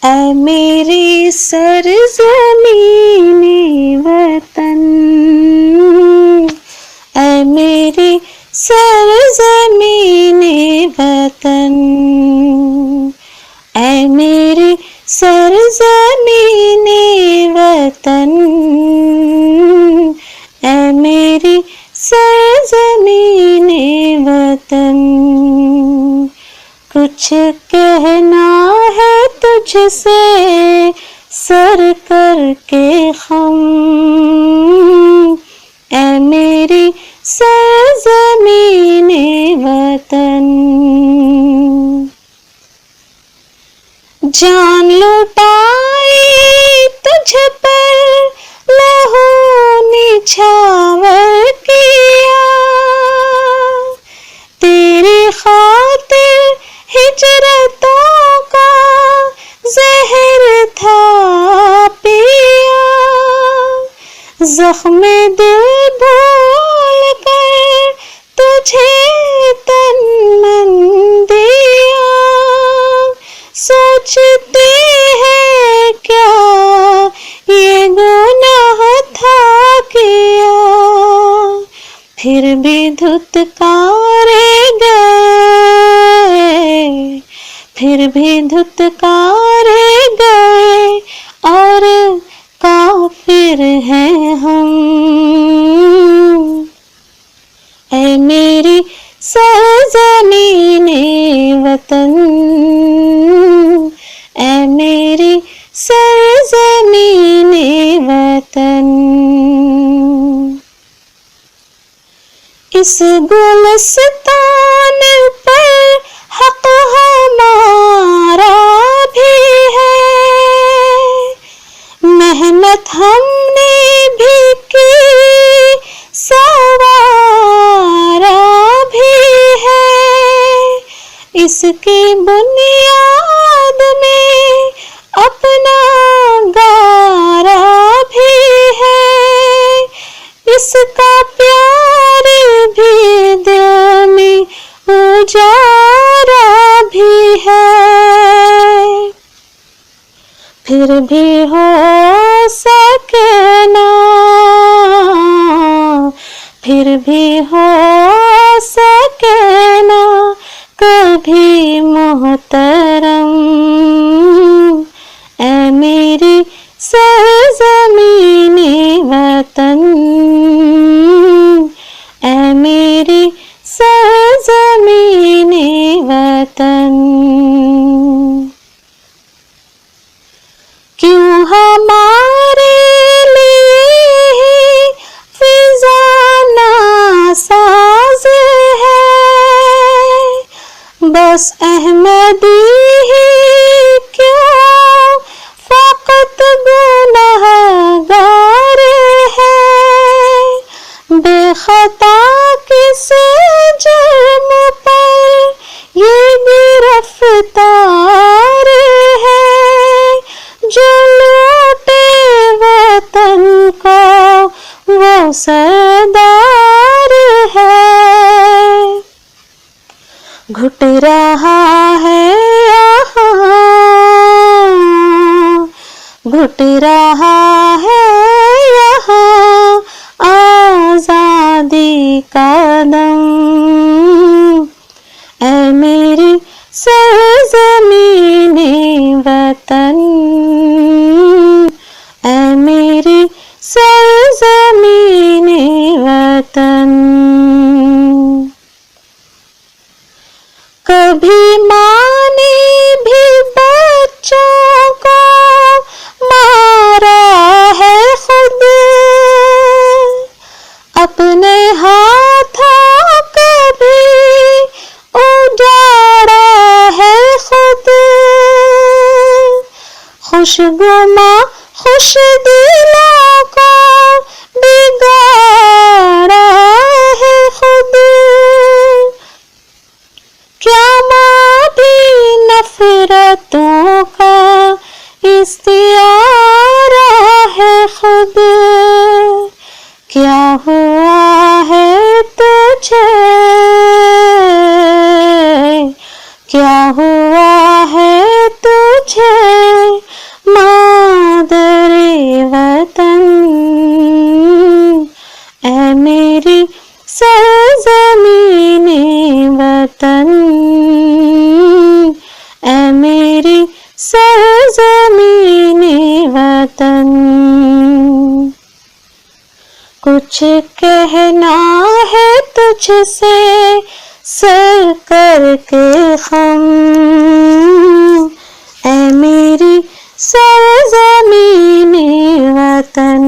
ऐ मेरी सरज़मीने वतन, ऐ मेरी सरज़मीने वतन, ऐ मेरी सरज़मीने वतन, ऐ मेरी सरज़मीने वतन। कुछ कहना है तुझसे सर करके ख़म, ऐ मेरी सरज़मीने वतन। जान लुटाई तुझ पर लहू निछावर किया, तेरी खातिर हिजरतों का ज़हर था पिया। ज़ख्म दिल भूल कर तुझे तन मन दिया, सोचती है क्या ये गुनाह था किया। फिर भी धुतकारे गए, फिर भी धुतकारे गए और काफिर हैं हम। ऐ मेरी सरज़मीने वतन, ऐ मेरी सरज़मीने वतन। इस गुलस्तान पर हक हमारा भी है, मेहनत हमने भी की सवारा भी है। इसकी बुनियाद में अपना गारा भी है, इसका प्यार भी दिल में उजारा भी है। फिर भी हो सके ना, फिर भी हो सके ना कभी मोहतरम, ऐ मेरी सरज़मीने वतन, ऐ मेरी सरज़मीने वतन। क्यों हमारे लिए फ़िज़ा नासाज़ है, बस अहमदी ही क्यों फ़क़त गुनहगार है। बेख़ता किस जुर्म पर ये गिरफ्तार है, जो लूटे वतन को वो सरदार है। घुट रहा है यहाँ, घुट रहा है यहाँ आज़ादी का दम, ऐ मेरी सरज़मीने वतन, ऐ मेरी सरज़मीने वतन। कभी माँ ने भी बच्चों को मारा है खुद, अपने हाथों कभी उजाड़ा है खुद। खुशगुमा खुश दिलों को बिगाड़ा है खुद। क्या माँ भी नफरतों का इस्तियारा है खुद। क्या हुआ है तुझे, क्या हुआ है तुझे मादरे वतन, ऐ मेरी सरज़मीने वतन, ऐ मेरी सरज़मीने वतन। कुछ कहना है तुझसे सर करके ख़म, ऐ मेरी सरज़मीने वतन।